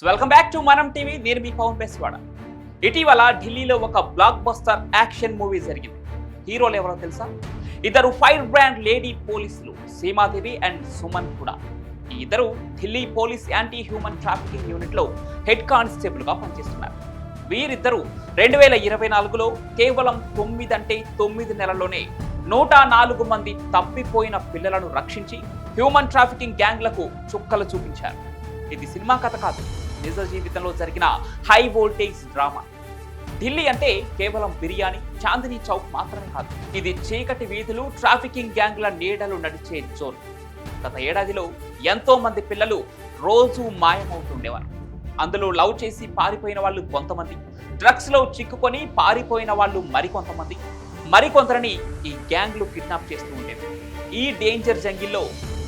Welcome back to మనం TV. నేను మీ పవన్ బెస్వాడ. ఇటీవల ఢిల్లీలో ఒక బ్లాక్ బస్టర్ యాక్షన్ మూవీ జరిగింది. హీరోలు ఎవరో తెలుసా? ఇద్దరు ఫైర్ బ్రాండ్ లేడీ పోలీసులు, సీమాదేవి అండ్ సుమన్ కూడా. ఈ ఇద్దరు Delhi police anti human trafficking unit లో హెడ్ కానిస్టేబుల్ గా పనిచేస్తున్నారు. వీరిద్దరూ 2024లో కేవలం 9 నెలల్లోనే 104 మంది తప్పిపోయిన పిల్లలను రక్షించి హ్యూమన్ ట్రాఫికింగ్ గ్యాంగ్లకు చుక్కలు చూపించారు. ఇది సినిమా కథ కాదు, నిజ జీవితంలో జరిగిన హై వోల్టేజ్ డ్రామా. ఢిల్లీ అంటే కేవలం బిర్యానీ, చాందినీ చౌక్ మాత్రమే కాదు. ఇది చీకటి వీధులు, ట్రాఫికింగ్ గ్యాంగ్ల నీడలు నడిచే జోన్. గత ఏడాదిలో ఎంతో మంది పిల్లలు రోజు మాయమవుతుండేవారు. అందులో లవ్ చేసి పారిపోయిన వాళ్ళు కొంతమంది, డ్రగ్స్ లో చిక్కుకొని పారిపోయిన వాళ్ళు మరికొందరిని ఈ గ్యాంగ్లు కిడ్నాప్ చేస్తూ ఉండేవి. ఈ డేంజర్ జంగిల్లో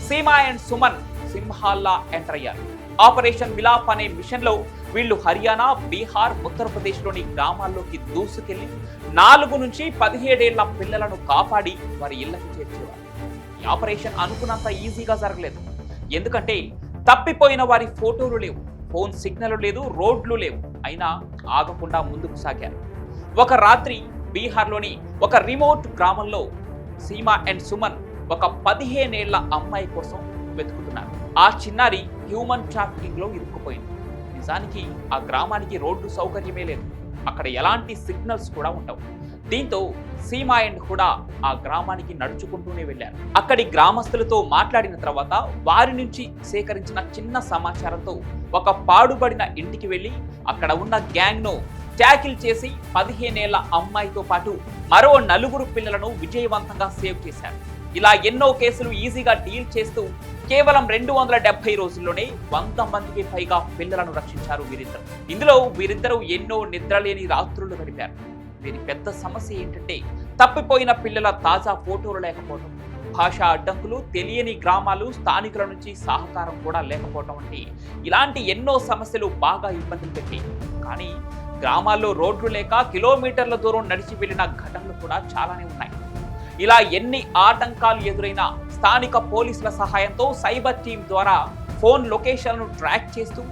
సీమా అండ్ సుమన్ సింహాల్లా ఎంటర్ అయ్యారు. ఆపరేషన్ విలాప్ అనే మిషన్ లో వీళ్ళు హర్యానా, బీహార్, ఉత్తరప్రదేశ్లోని గ్రామాల్లోకి దూసుకెళ్లి 4 నుంచి 17 ఏళ్ల పిల్లలను కాపాడి వారి ఇళ్లకు చేర్చేవారు. ఈ ఆపరేషన్ అనుకున్నంత ఈజీగా జరగలేదు. ఎందుకంటే తప్పిపోయిన వారి ఫోటోలు లేవు, ఫోన్ సిగ్నల్ లేదు, రోడ్లు లేవు. అయినా ఆగకుండా ముందుకు సాగారు. ఒక రాత్రి బీహార్లోని ఒక రిమోట్ గ్రామంలో సీమా అండ్ సుమన్ ఒక 15 ఏళ్ల అమ్మాయి కోసం వెతుకుతున్నారు. ఆ చిన్నారి హ్యూమన్ ట్రాఫికింగ్ లో ఇరుక్కుపోయింది. నిజానికి ఆ గ్రామానికి రోడ్డు సౌకర్యమే లేదు, అక్కడ ఎలాంటి సిగ్నల్స్ కూడా ఉండవు. దీంతో సీమా అండ్ హుడా ఆ గ్రామానికి నడుచుకుంటూనే వెళ్లారు. అక్కడి గ్రామస్తులతో మాట్లాడిన తర్వాత వారి నుంచి సేకరించిన చిన్న సమాచారంతో ఒక పాడుబడిన ఇంటికి వెళ్లి అక్కడ ఉన్న గ్యాంగ్ ను ట్యాకిల్ చేసి 15 ఏళ్ల అమ్మాయితో పాటు మరో 4 పిల్లలను విజయవంతంగా సేవ్ చేశారు. ఇలా ఎన్నో కేసులు ఈజీగా డీల్ చేస్తూ కేవలం 270 రోజుల్లోనే 100 మందికి పైగా పిల్లలను రక్షించారు వీరిద్దరు. ఇందులో వీరిద్దరూ ఎన్నో నిద్రలేని రాత్రులు గడిపారు. వీరి పెద్ద సమస్య ఏంటంటే తప్పిపోయిన పిల్లల తాజా ఫోటోలు లేకపోవడం, భాషా అడ్డంకులు, తెలియని గ్రామాలు, స్థానికుల నుంచి సహకారం కూడా లేకపోవడం వంటి ఇలాంటి ఎన్నో సమస్యలు బాగా ఇబ్బందులు పెట్టాయి. కానీ గ్రామాల్లో రోడ్లు లేక కిలోమీటర్ల దూరం నడిచి వెళ్లిన ఘటనలు కూడా చాలానే ఉన్నాయి. ఇలా ఎన్ని ఆటంకాలు ఎదురైనా స్థానిక పోలీసుల సహాయంతో సైబర్ టీం ద్వారా ఫోన్ లొకేషన్లను ట్రాక్ చేస్తూ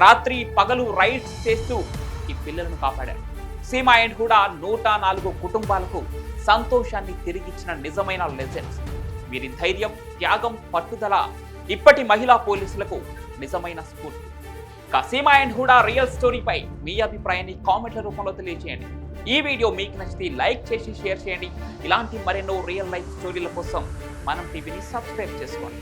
రాత్రి పగలు రైడ్స్ చేస్తూ ఈ పిల్లలను కాపాడారు. సీమా అండ్ కూడా 104 కుటుంబాలకు సంతోషాన్ని తిరిగిచ్చిన నిజమైన లెజెండ్స్. వీరి ధైర్యం, త్యాగం, పట్టుదల ఇప్పటి మహిళా పోలీసులకు నిజమైన స్ఫూర్తి. సీమా అండ్ హుడా రియల్ స్టోరీపై మీ అభిప్రాయాన్ని కామెంట్ల రూపంలో తెలియజేయండి. ఈ వీడియో మీకు నచ్చితే లైక్ చేసి షేర్ చేయండి. ఇలాంటి మరెన్నో రియల్ లైఫ్ స్టోరీల కోసం మనం టీవీని సబ్స్క్రైబ్ చేసుకోండి.